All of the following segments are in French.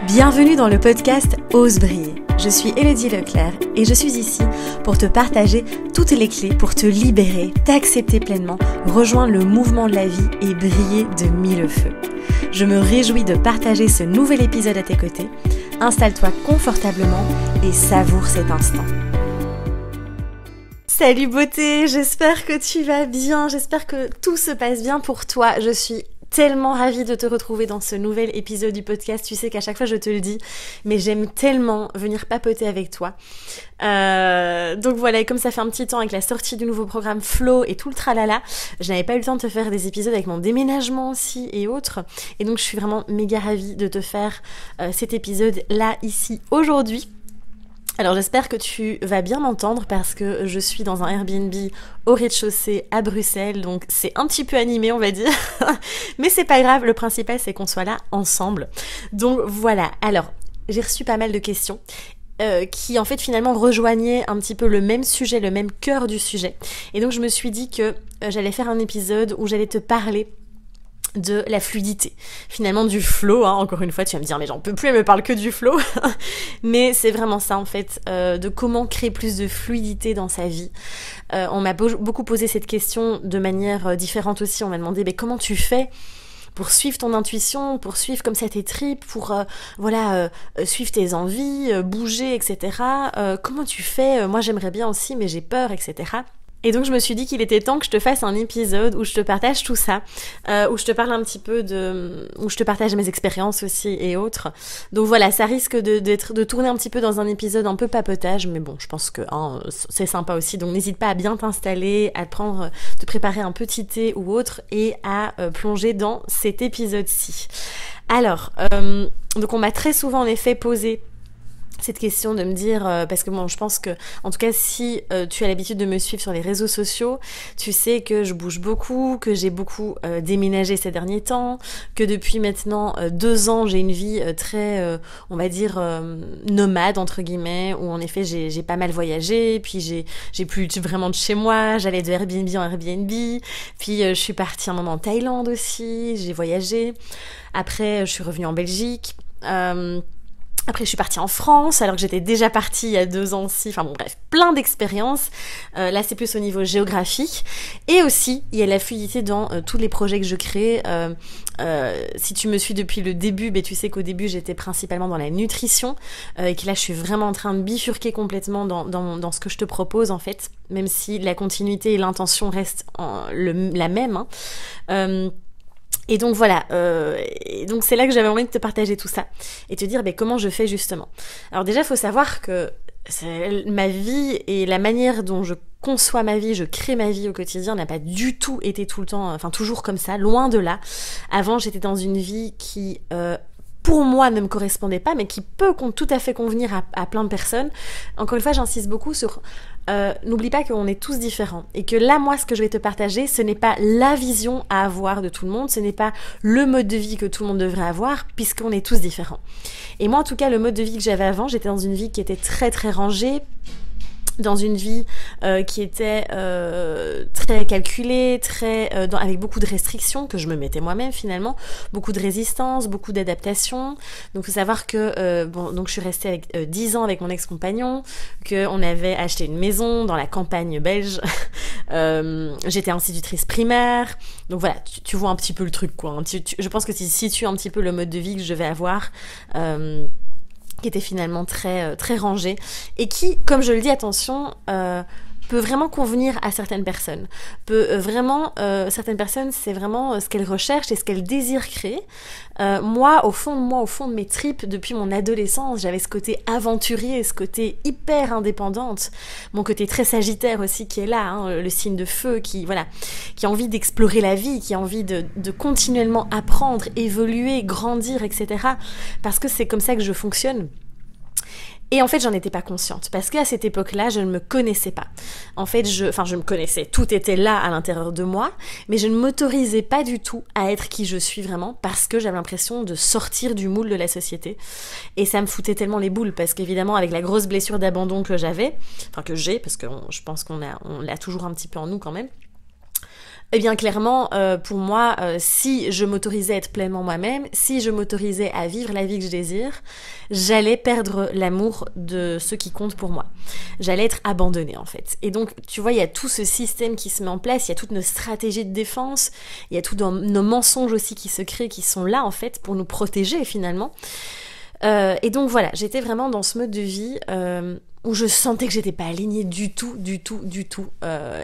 Bienvenue dans le podcast Ose briller. Je suis Élodie Leclerc et je suis ici pour te partager toutes les clés pour te libérer, t'accepter pleinement, rejoindre le mouvement de la vie et briller de mille feux. Je me réjouis de partager ce nouvel épisode à tes côtés. Installe-toi confortablement et savoure cet instant. Salut beauté, j'espère que tu vas bien, j'espère que tout se passe bien pour toi. Je suis tellement ravie de te retrouver dans ce nouvel épisode du podcast. Tu sais qu'à chaque fois je te le dis, mais j'aime tellement venir papoter avec toi. Donc voilà, et comme ça fait un petit temps avec la sortie du nouveau programme Flow et tout le tralala, je n'avais pas eu le temps de te faire des épisodes avec mon déménagement aussi et autres. Et donc je suis vraiment méga ravie de te faire cet épisode là, ici, aujourd'hui. Alors j'espère que tu vas bien m'entendre parce que je suis dans un Airbnb au rez-de-chaussée à Bruxelles, donc c'est un petit peu animé on va dire, mais c'est pas grave, le principal c'est qu'on soit là ensemble. Donc voilà, alors j'ai reçu pas mal de questions qui en fait finalement rejoignaient un petit peu le même sujet, le même cœur du sujet. Et donc je me suis dit que j'allais faire un épisode où j'allais te parler de la fluidité, finalement du flow, hein. Encore une fois tu vas me dire mais j'en peux plus, elle me parle que du flow mais c'est vraiment ça en fait, de comment créer plus de fluidité dans sa vie. On m'a beaucoup posé cette question de manière différente aussi, on m'a demandé mais comment tu fais pour suivre ton intuition, pour suivre comme ça tes tripes, pour suivre tes envies, bouger, etc. Comment tu fais, moi j'aimerais bien aussi mais j'ai peur, etc. Et donc je me suis dit qu'il était temps que je te fasse un épisode où je te partage tout ça, où je te parle un petit peu où je te partage mes expériences aussi et autres. Donc voilà, ça risque de tourner un petit peu dans un épisode un peu papotage, mais bon, je pense que c'est sympa aussi. Donc n'hésite pas à bien t'installer, à te préparer un petit thé ou autre et à plonger dans cet épisode-ci. Alors, donc on m'a très souvent en effet posé cette question de me dire, parce que bon, je pense que, en tout cas, si tu as l'habitude de me suivre sur les réseaux sociaux, tu sais que je bouge beaucoup, que j'ai beaucoup déménagé ces derniers temps, que depuis maintenant 2 ans, j'ai une vie très, on va dire, nomade, entre guillemets, où en effet, j'ai pas mal voyagé, puis j'ai plus vraiment de chez moi, j'allais de Airbnb en Airbnb, puis je suis partie un moment en Thaïlande aussi, j'ai voyagé, après, je suis revenue en Belgique, après, je suis partie en France, alors que j'étais déjà partie il y a 2 ans aussi. Enfin bon, bref, plein d'expériences. Là, c'est plus au niveau géographique. Et aussi, il y a la fluidité dans tous les projets que je crée. Si tu me suis depuis le début, tu sais qu'au début, j'étais principalement dans la nutrition. Et que là, je suis vraiment en train de bifurquer complètement dans ce que je te propose, en fait. Même si la continuité et l'intention restent la même. Et donc voilà, et donc c'est là que j'avais envie de te partager tout ça et te dire comment je fais justement. Alors déjà, il faut savoir que ma vie et la manière dont je conçois ma vie, je crée ma vie au quotidien n'a pas du tout été tout le temps, enfin toujours comme ça, loin de là. Avant, j'étais dans une vie qui pour moi ne me correspondait pas, mais qui peut tout à fait convenir à plein de personnes. Encore une fois, j'insiste beaucoup sur n'oublie pas qu'on est tous différents et que là, moi, ce que je vais te partager, ce n'est pas la vision à avoir de tout le monde, ce n'est pas le mode de vie que tout le monde devrait avoir, puisqu'on est tous différents. Et moi, en tout cas, le mode de vie que j'avais avant, j'étais dans une vie qui était très très rangée, dans une vie qui était très calculée, avec beaucoup de restrictions que je me mettais moi-même finalement, beaucoup de résistance, beaucoup d'adaptation. Donc il faut savoir que donc je suis restée avec 10 ans avec mon ex-compagnon, qu'on avait acheté une maison dans la campagne belge. J'étais institutrice primaire. Donc voilà, tu vois un petit peu le truc quoi. Je pense que tu situes un petit peu le mode de vie que je vais avoir. Qui était finalement très très rangé et qui, comme je le dis, attention, peut vraiment convenir à certaines personnes. Certaines personnes, c'est vraiment ce qu'elles recherchent et ce qu'elles désirent créer. Moi, au fond de mes tripes, depuis mon adolescence, j'avais ce côté aventurier, ce côté hyper indépendante, mon côté très sagittaire aussi qui est là, hein, le signe de feu qui a envie d'explorer la vie, qui a envie de continuellement apprendre, évoluer, grandir, etc. Parce que c'est comme ça que je fonctionne. Et en fait, j'en étais pas consciente, parce qu'à cette époque-là, je ne me connaissais pas. En fait, je me connaissais, tout était là à l'intérieur de moi, mais je ne m'autorisais pas du tout à être qui je suis vraiment, parce que j'avais l'impression de sortir du moule de la société. Et ça me foutait tellement les boules, parce qu'évidemment, avec la grosse blessure d'abandon que j'ai, parce que je pense qu'on l'a toujours un petit peu en nous quand même, Eh bien clairement, pour moi, si je m'autorisais à être pleinement moi-même, si je m'autorisais à vivre la vie que je désire, j'allais perdre l'amour de ceux qui comptent pour moi. J'allais être abandonnée en fait. Et donc, tu vois, il y a tout ce système qui se met en place, il y a toutes nos stratégies de défense, il y a tous nos mensonges aussi qui se créent, qui sont là en fait pour nous protéger finalement. Et donc voilà, j'étais vraiment dans ce mode de vie où je sentais que j'étais pas alignée du tout.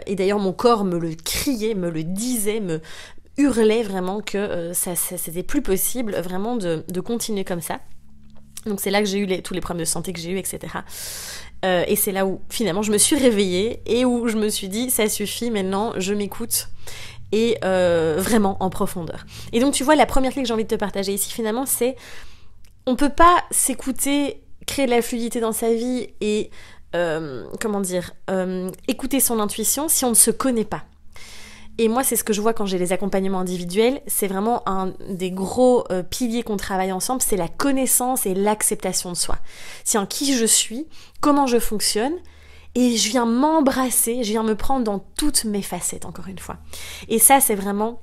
Et d'ailleurs mon corps me le criait, me le disait, me hurlait vraiment que ça c'était plus possible vraiment de continuer comme ça. Donc c'est là que j'ai eu tous les problèmes de santé que j'ai eu, etc. Et c'est là où finalement je me suis réveillée et où je me suis dit ça suffit, maintenant je m'écoute. Et vraiment en profondeur. Et donc tu vois, la première clé que j'ai envie de te partager ici finalement, c'est on peut pas s'écouter, créer de la fluidité dans sa vie et écouter son intuition si on ne se connaît pas. Et moi, c'est ce que je vois quand j'ai les accompagnements individuels, c'est vraiment un des gros piliers qu'on travaille ensemble, c'est la connaissance et l'acceptation de soi. C'est en qui je suis, comment je fonctionne, et je viens m'embrasser, je viens me prendre dans toutes mes facettes, encore une fois. Et ça, c'est vraiment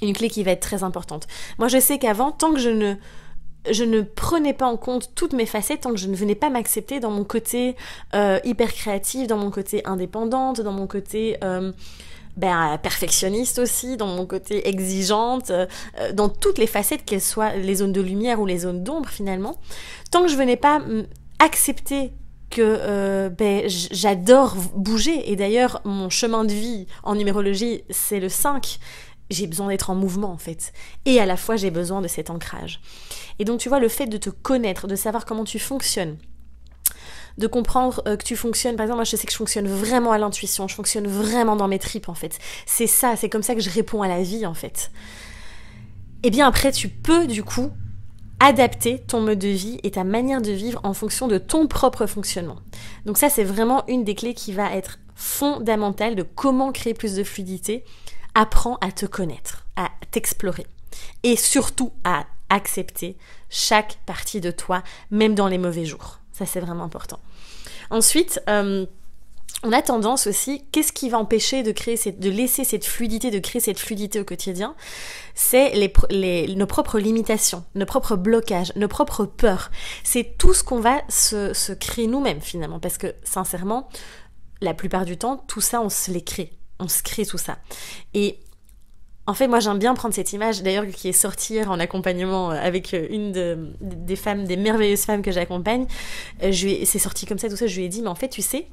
une clé qui va être très importante. Moi, je sais qu'avant, tant que je ne prenais pas en compte toutes mes facettes, tant que je ne venais pas m'accepter dans mon côté hyper créatif, dans mon côté indépendante, dans mon côté perfectionniste aussi, dans mon côté exigeante, dans toutes les facettes, qu'elles soient les zones de lumière ou les zones d'ombre finalement, tant que je venais pas accepter que j'adore bouger, et d'ailleurs mon chemin de vie en numérologie c'est le 5, j'ai besoin d'être en mouvement en fait, et à la fois j'ai besoin de cet ancrage. Et donc tu vois, le fait de te connaître, de savoir comment tu fonctionnes, de comprendre que tu fonctionnes, par exemple moi je sais que je fonctionne vraiment à l'intuition, je fonctionne vraiment dans mes tripes en fait, c'est ça, c'est comme ça que je réponds à la vie en fait. Et bien après tu peux du coup adapter ton mode de vie et ta manière de vivre en fonction de ton propre fonctionnement. Donc ça c'est vraiment une des clés qui va être fondamentale de comment créer plus de fluidité. Apprends à te connaître, à t'explorer et surtout à accepter chaque partie de toi, même dans les mauvais jours. Ça, c'est vraiment important. Ensuite, on a tendance aussi, qu'est-ce qui va empêcher de laisser cette fluidité, de créer cette fluidité au quotidien? C'est nos propres limitations, nos propres blocages, nos propres peurs. C'est tout ce qu'on va se créer nous-mêmes finalement, parce que sincèrement, la plupart du temps, tout ça, on se les crée. On se crée tout ça. Et en fait, moi, j'aime bien prendre cette image, d'ailleurs, qui est sortie hier en accompagnement avec une des femmes, des merveilleuses femmes que j'accompagne. C'est sorti comme ça, tout ça. Je lui ai dit, mais en fait, tu sais,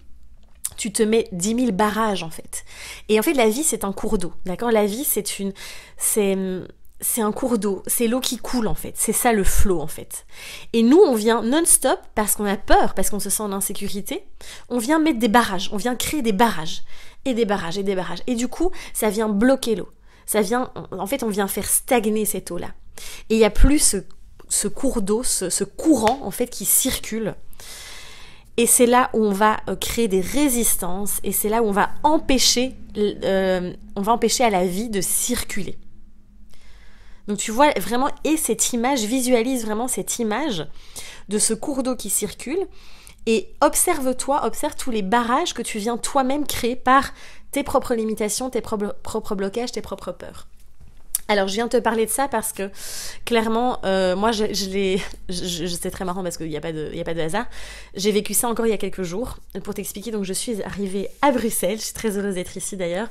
tu te mets 10 000 barrages, en fait. Et en fait, la vie, c'est un cours d'eau, d'accord? La vie, c'est un cours d'eau, c'est l'eau qui coule en fait, c'est ça le flow en fait. Et nous on vient non-stop parce qu'on a peur, parce qu'on se sent en insécurité, on vient mettre des barrages, on vient créer des barrages, et des barrages, et des barrages. Et du coup, ça vient bloquer l'eau. En fait, on vient faire stagner cette eau-là. Et il n'y a plus ce cours d'eau, ce courant en fait qui circule. Et c'est là où on va créer des résistances, et c'est là où on va empêcher à la vie de circuler. Donc tu vois vraiment, et cette image, visualise vraiment cette image de ce cours d'eau qui circule, et observe tous les barrages que tu viens toi-même créer par tes propres limitations, tes propres blocages, tes propres peurs. Alors je viens te parler de ça parce que clairement, moi c'est très marrant parce qu'il n'y a pas de hasard. J'ai vécu ça encore il y a quelques jours. Pour t'expliquer, donc je suis arrivée à Bruxelles, je suis très heureuse d'être ici d'ailleurs.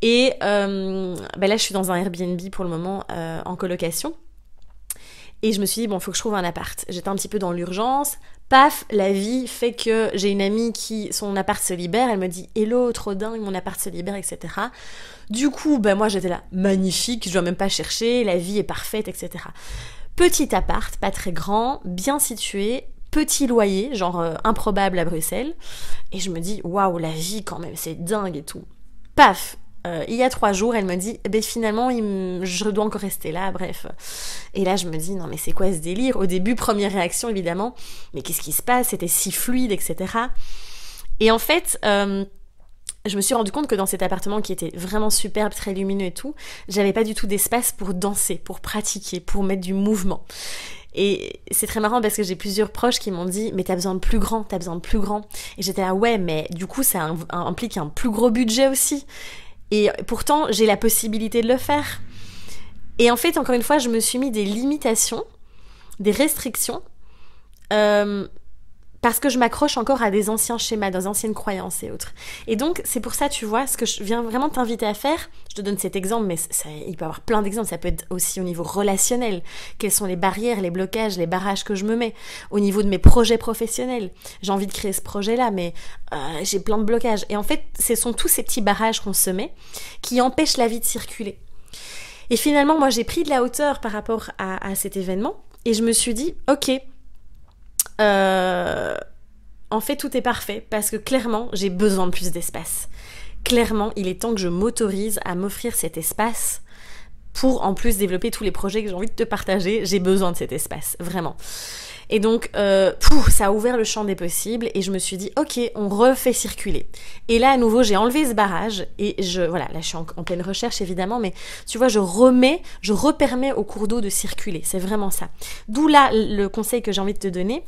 Et là je suis dans un Airbnb pour le moment en colocation. Et je me suis dit, bon, il faut que je trouve un appart. J'étais un petit peu dans l'urgence. Paf, la vie fait que j'ai une amie qui, son appart se libère. Elle me dit, hello, trop dingue, mon appart se libère, etc. Du coup, moi j'étais là, magnifique, je dois même pas chercher, la vie est parfaite, etc. Petit appart, pas très grand, bien situé, petit loyer, genre improbable à Bruxelles. Et je me dis, waouh, la vie quand même, c'est dingue et tout. Paf, il y a 3 jours, elle me dit, finalement, je dois encore rester là, bref. Et là, je me dis, non mais c'est quoi ce délire? Au début, première réaction, évidemment, mais qu'est-ce qui se passe? C'était si fluide, etc. Et en fait, je me suis rendu compte que dans cet appartement qui était vraiment superbe, très lumineux et tout, j'avais pas du tout d'espace pour danser, pour pratiquer, pour mettre du mouvement. Et c'est très marrant parce que j'ai plusieurs proches qui m'ont dit, mais t'as besoin de plus grand, t'as besoin de plus grand. Et j'étais là, ouais, mais du coup, ça implique un plus gros budget aussi. Et pourtant, j'ai la possibilité de le faire. Et en fait, encore une fois, je me suis mis des limitations, des restrictions, parce que je m'accroche encore à des anciens schémas, des anciennes croyances et autres. Et donc, c'est pour ça, tu vois, ce que je viens vraiment t'inviter à faire, je te donne cet exemple, mais il peut y avoir plein d'exemples, ça peut être aussi au niveau relationnel. Quelles sont les barrières, les blocages, les barrages que je me mets au niveau de mes projets professionnels? J'ai envie de créer ce projet-là, mais j'ai plein de blocages. Et en fait, ce sont tous ces petits barrages qu'on se met qui empêchent la vie de circuler. Et finalement, moi, j'ai pris de la hauteur par rapport à cet événement, et je me suis dit, ok, en fait tout est parfait parce que clairement j'ai besoin de plus d'espace. Clairement il est temps que je m'autorise à m'offrir cet espace pour en plus développer tous les projets que j'ai envie de te partager. J'ai besoin de cet espace, vraiment. Et donc ça a ouvert le champ des possibles et je me suis dit ok, on refait circuler. Et là à nouveau j'ai enlevé ce barrage et là je suis en pleine recherche évidemment, mais tu vois je repermets au cours d'eau de circuler, c'est vraiment ça. D'où là le conseil que j'ai envie de te donner.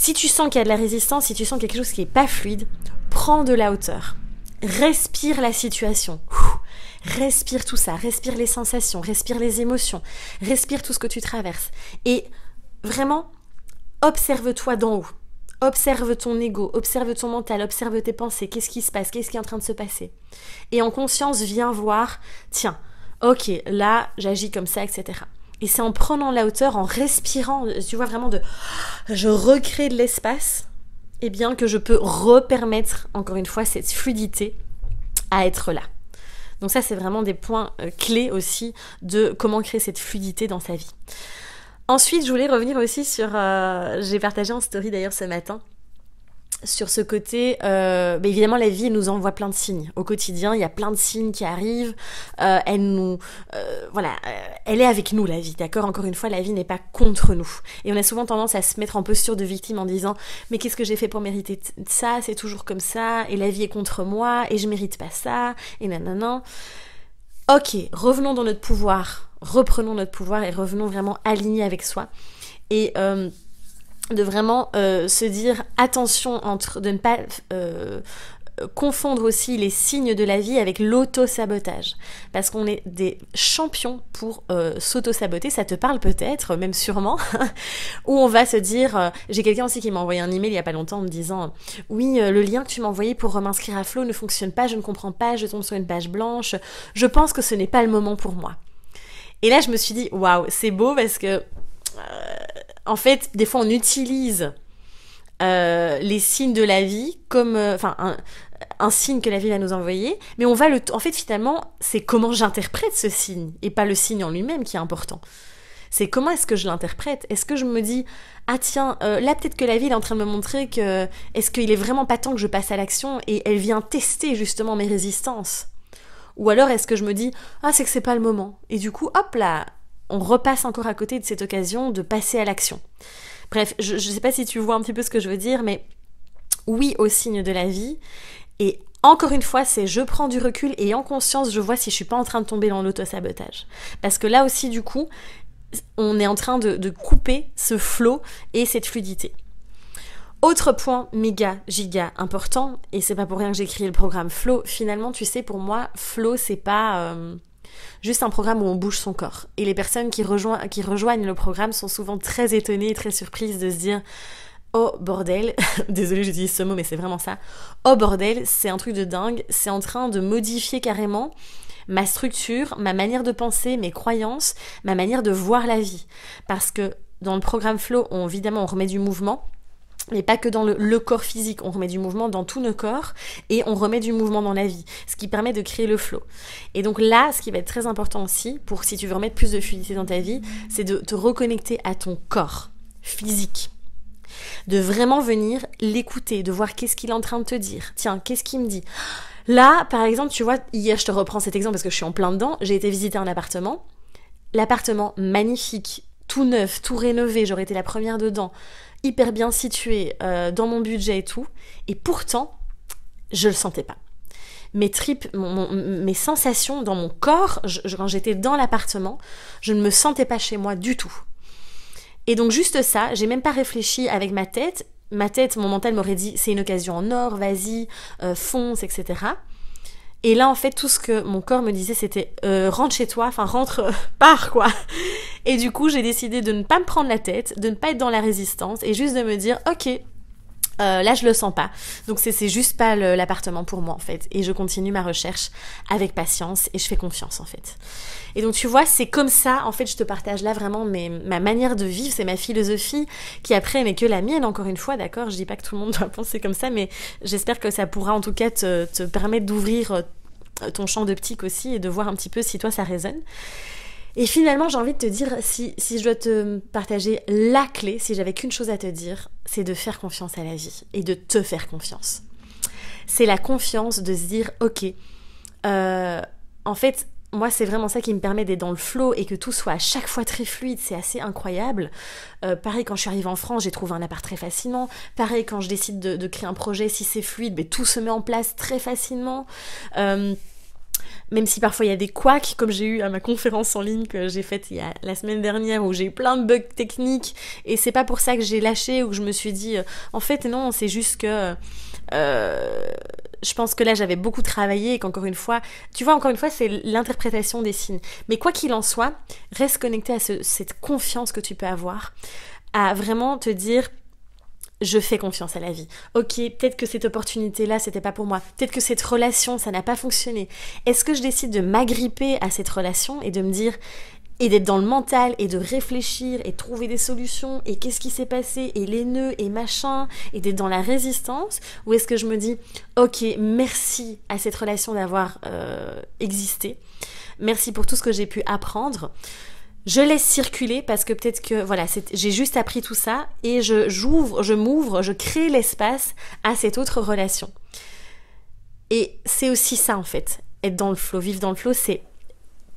Si tu sens qu'il y a de la résistance, si tu sens quelque chose qui est pas fluide, prends de la hauteur, respire la situation. Respire tout ça, respire les sensations, respire les émotions, respire tout ce que tu traverses et vraiment observe-toi d'en haut, observe ton ego, observe ton mental, observe tes pensées, qu'est-ce qui se passe, qu'est-ce qui est en train de se passer. Et en conscience, viens voir, tiens, ok, là, j'agis comme ça, etc. Et c'est en prenant la hauteur, en respirant, tu vois vraiment je recrée de l'espace, eh bien que je peux repermettre, encore une fois, cette fluidité à être là. Donc ça, c'est vraiment des points clés aussi de comment créer cette fluidité dans sa vie. Ensuite, je voulais revenir aussi sur... j'ai partagé en story d'ailleurs ce matin, sur ce côté... évidemment, la vie nous envoie plein de signes. Au quotidien, il y a plein de signes qui arrivent. Elle est avec nous, la vie, d'accord? Encore une fois, la vie n'est pas contre nous. Et on a souvent tendance à se mettre en posture de victime en disant « Mais qu'est-ce que j'ai fait pour mériter ça? C'est toujours comme ça. Et la vie est contre moi. Et je mérite pas ça. Et nanana. » Ok, revenons dans notre pouvoir. Reprenons notre pouvoir et revenons vraiment alignés avec soi. Et de vraiment se dire attention de ne pas confondre aussi les signes de la vie avec l'auto-sabotage. Parce qu'on est des champions pour s'auto-saboter, ça te parle peut-être, même sûrement, où on va se dire, j'ai quelqu'un aussi qui m'a envoyé un email il y a pas longtemps en me disant oui, le lien que tu m'as envoyé pour m'inscrire à Flow ne fonctionne pas, je ne comprends pas, je tombe sur une page blanche, je pense que ce n'est pas le moment pour moi. Et là je me suis dit waouh, c'est beau parce que en fait des fois on utilise les signes de la vie comme un signe que la vie va nous envoyer, mais on va en fait finalement c'est comment j'interprète ce signe et pas le signe en lui-même qui est important. C'est comment est-ce que je l'interprète. Est-ce que je me dis ah tiens là peut-être que la vie est en train de me montrer que est-ce qu'il est vraiment pas temps que je passe à l'action et elle vient tester justement mes résistances. Ou alors est-ce que je me dis ah c'est que c'est pas le moment et du coup hop là on repasse encore à côté de cette occasion de passer à l'action. Bref, je sais pas si tu vois un petit peu ce que je veux dire, mais oui aux signes de la vie. Et encore une fois, c'est je prends du recul et en conscience, je vois si je suis pas en train de tomber dans l'auto-sabotage. Parce que là aussi, du coup, on est en train de couper ce flow et cette fluidité. Autre point méga, giga important, et c'est pas pour rien que j'ai créé le programme Flow. Finalement, tu sais, pour moi, Flow, c'est pas... juste un programme où on bouge son corps. Et les personnes qui rejoignent le programme sont souvent très étonnées et très surprises de se dire « Oh bordel », désolée j'utilise ce mot mais c'est vraiment ça, « Oh bordel, c'est un truc de dingue, c'est en train de modifier carrément ma structure, ma manière de penser, mes croyances, ma manière de voir la vie. » Parce que dans le programme Flow, évidemment on remet du mouvement, mais pas que dans le corps physique, on remet du mouvement dans tous nos corps et on remet du mouvement dans la vie, ce qui permet de créer le flow. Et donc là, ce qui va être très important aussi, pour si tu veux remettre plus de fluidité dans ta vie, c'est de te reconnecter à ton corps physique. De vraiment venir l'écouter, de voir qu'est-ce qu'il est en train de te dire. Tiens, qu'est-ce qu'il me dit ? Là, par exemple, tu vois, hier, je te reprends cet exemple parce que je suis en plein dedans, j'ai été visiter un appartement. L'appartement magnifique, tout neuf, tout rénové, j'aurais été la première dedans, hyper bien situé, dans mon budget et tout, et pourtant, je le sentais pas. Mes tripes, mes sensations dans mon corps, quand j'étais dans l'appartement, je ne me sentais pas chez moi du tout. Et donc juste ça, j'ai même pas réfléchi avec ma tête, mon mental m'aurait dit, c'est une occasion en or, vas-y, fonce, etc. Et là, en fait, tout ce que mon corps me disait, c'était rentre chez toi, enfin rentre, pars quoi. Et du coup, j'ai décidé de ne pas me prendre la tête, de ne pas être dans la résistance et juste de me dire, ok, là je le sens pas, donc c'est juste pas l'appartement pour moi en fait, et je continue ma recherche avec patience et je fais confiance en fait. Et donc tu vois, c'est comme ça en fait, je te partage là vraiment ma manière de vivre, c'est ma philosophie qui après n'est que la mienne encore une fois, d'accord, je dis pas que tout le monde doit penser comme ça, mais j'espère que ça pourra en tout cas te permettre d'ouvrir ton champ d'optique aussi et de voir un petit peu si toi ça résonne. Et finalement, j'ai envie de te dire, si je dois te partager la clé, si j'avais qu'une chose à te dire, c'est de faire confiance à la vie et de te faire confiance. C'est la confiance de se dire, ok, en fait, moi, c'est vraiment ça qui me permet d'être dans le flow et que tout soit à chaque fois très fluide, c'est assez incroyable. Pareil, quand je suis arrivée en France, j'ai trouvé un appart très facilement. Pareil, quand je décide de créer un projet, si c'est fluide, mais tout se met en place très facilement. Même si parfois il y a des couacs, comme j'ai eu à ma conférence en ligne que j'ai faite la semaine dernière où j'ai eu plein de bugs techniques, et c'est pas pour ça que j'ai lâché ou que je me suis dit en fait non, c'est juste que je pense que là j'avais beaucoup travaillé et qu'encore une fois, tu vois, encore une fois c'est l'interprétation des signes. Mais quoi qu'il en soit, reste connecté à cette confiance que tu peux avoir, à vraiment te dire je fais confiance à la vie. Ok, peut-être que cette opportunité-là, c'était pas pour moi. Peut-être que cette relation, ça n'a pas fonctionné. Est-ce que je décide de m'agripper à cette relation et de me dire, et d'être dans le mental, et de réfléchir, et de trouver des solutions, et qu'est-ce qui s'est passé, et les nœuds, et machin, et d'être dans la résistance, ou est-ce que je me dis, ok, merci à cette relation d'avoir existé. Merci pour tout ce que j'ai pu apprendre. Je laisse circuler parce que peut-être que voilà, j'ai juste appris tout ça et je crée l'espace à cette autre relation. Et c'est aussi ça en fait, être dans le flow, vivre dans le flow, c'est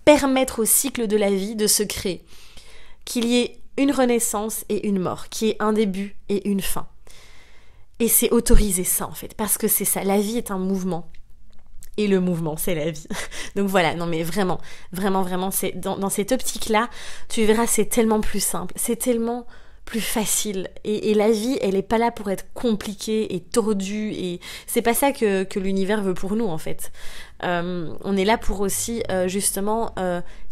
permettre au cycle de la vie de se créer, qu'il y ait une renaissance et une mort, qu'il y ait un début et une fin. Et c'est autoriser ça en fait, parce que c'est ça, la vie est un mouvement. Et le mouvement, c'est la vie. Donc voilà, non mais vraiment, c'est dans cette optique-là, tu verras, c'est tellement plus simple, c'est tellement plus facile. Et la vie, elle est pas là pour être compliquée et tordue, et c'est pas ça que l'univers veut pour nous en fait. On est là pour aussi justement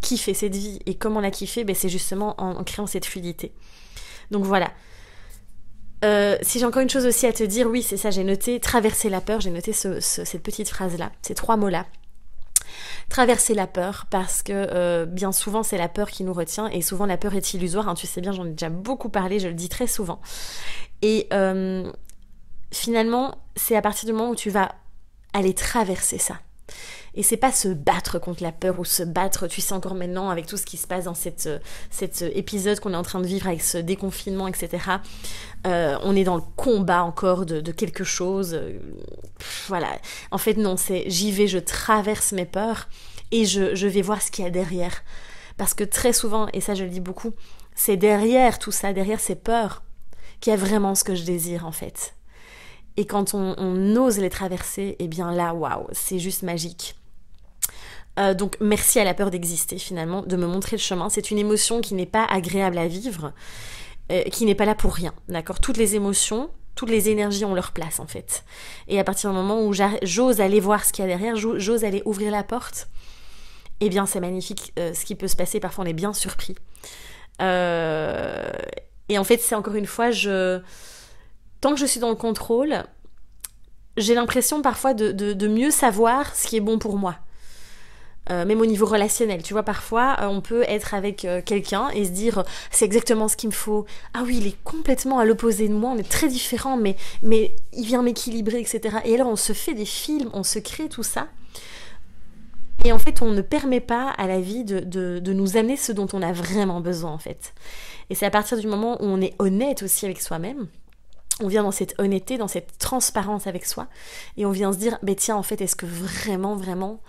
kiffer cette vie. Et comment la kiffer, c'est justement en créant cette fluidité. Donc voilà. Si j'ai encore une chose aussi à te dire, oui c'est ça, j'ai noté traverser la peur, j'ai noté cette petite phrase là, ces 3 mots là. Traverser la peur, parce que bien souvent c'est la peur qui nous retient, et souvent la peur est illusoire, hein, tu sais bien, j'en ai déjà beaucoup parlé, je le dis très souvent. Et finalement c'est à partir du moment où tu vas aller traverser ça. Et c'est pas se battre contre la peur ou se battre, tu sais encore maintenant avec tout ce qui se passe dans cet épisode qu'on est en train de vivre avec ce déconfinement, etc. On est dans le combat encore de quelque chose. Voilà. En fait non, c'est j'y vais, je traverse mes peurs et je vais voir ce qu'il y a derrière. Parce que très souvent, et ça je le dis beaucoup, c'est derrière tout ça, derrière ces peurs, qu'il y a vraiment ce que je désire en fait. Et quand on ose les traverser, eh bien là, waouh, c'est juste magique. Donc merci à la peur d'exister finalement, de me montrer le chemin. C'est une émotion qui n'est pas agréable à vivre, qui n'est pas là pour rien, d'accord ? Toutes les émotions, toutes les énergies ont leur place en fait. Et à partir du moment où j'ose aller voir ce qu'il y a derrière, j'ose aller ouvrir la porte, eh bien c'est magnifique ce qui peut se passer. Parfois on est bien surpris. Et en fait c'est encore une fois, tant que je suis dans le contrôle, j'ai l'impression parfois de mieux savoir ce qui est bon pour moi. Même au niveau relationnel, tu vois, parfois on peut être avec quelqu'un et se dire c'est exactement ce qu'il me faut. Ah oui, il est complètement à l'opposé de moi, on est très différents, mais il vient m'équilibrer, etc. Et alors on se fait des films, on se crée tout ça. Et en fait, on ne permet pas à la vie de nous amener ce dont on a vraiment besoin, en fait. Et c'est à partir du moment où on est honnête aussi avec soi-même, on vient dans cette honnêteté, dans cette transparence avec soi, et on vient se dire, tiens, en fait, est-ce que vraiment,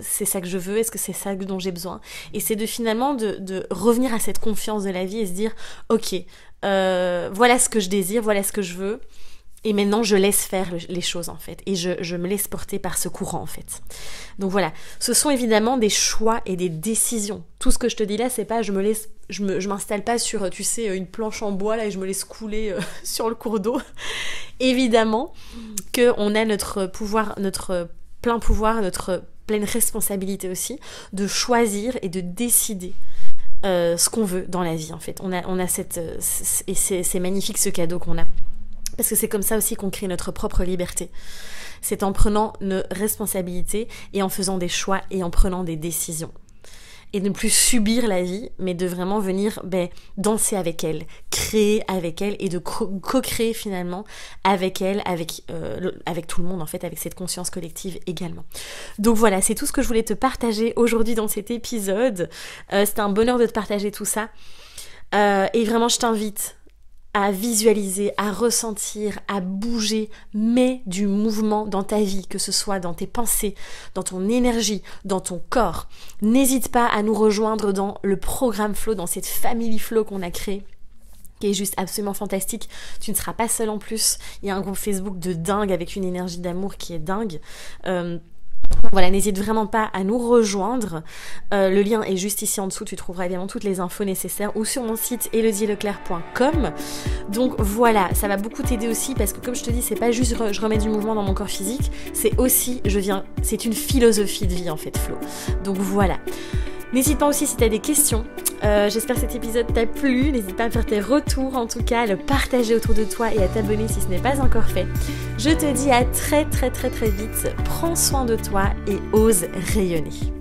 c'est ça que je veux? Est-ce que c'est ça dont j'ai besoin? Et c'est finalement de revenir à cette confiance de la vie et se dire, ok, voilà ce que je désire, voilà ce que je veux, et maintenant je laisse faire les choses en fait, et je me laisse porter par ce courant en fait. Donc voilà, ce sont évidemment des choix et des décisions. Tout ce que je te dis là, c'est pas je m'installe pas sur, tu sais, une planche en bois là et je me laisse couler sur le cours d'eau. Évidemment qu'on a notre pouvoir, notre plein pouvoir, notre pleine responsabilité aussi, de choisir et de décider ce qu'on veut dans la vie en fait. On a cette... et c'est magnifique ce cadeau qu'on a. Parce que c'est comme ça aussi qu'on crée notre propre liberté. C'est en prenant nos responsabilités et en faisant des choix et en prenant des décisions. Et de ne plus subir la vie, mais de vraiment venir danser avec elle, créer avec elle et de co-créer finalement avec elle, avec tout le monde en fait, avec cette conscience collective également. Donc voilà, c'est tout ce que je voulais te partager aujourd'hui dans cet épisode. C'était un bonheur de te partager tout ça. Et vraiment, je t'invite à visualiser, à ressentir, à bouger, mets du mouvement dans ta vie, que ce soit dans tes pensées, dans ton énergie, dans ton corps. N'hésite pas à nous rejoindre dans le programme Flow, dans cette family Flow qu'on a créée, qui est juste absolument fantastique. Tu ne seras pas seul en plus. Il y a un groupe Facebook de dingue avec une énergie d'amour qui est dingue. Voilà, n'hésite vraiment pas à nous rejoindre. Le lien est juste ici en dessous. Tu trouveras évidemment toutes les infos nécessaires ou sur mon site elodieleclerc.com. Donc voilà, ça va beaucoup t'aider aussi parce que comme je te dis, c'est pas juste je remets du mouvement dans mon corps physique, c'est aussi c'est une philosophie de vie en fait, Flow. Donc voilà. N'hésite pas aussi si tu as des questions. J'espère que cet épisode t'a plu. N'hésite pas à faire tes retours en tout cas, à le partager autour de toi et à t'abonner si ce n'est pas encore fait. Je te dis à très très très très vite. Prends soin de toi et ose rayonner.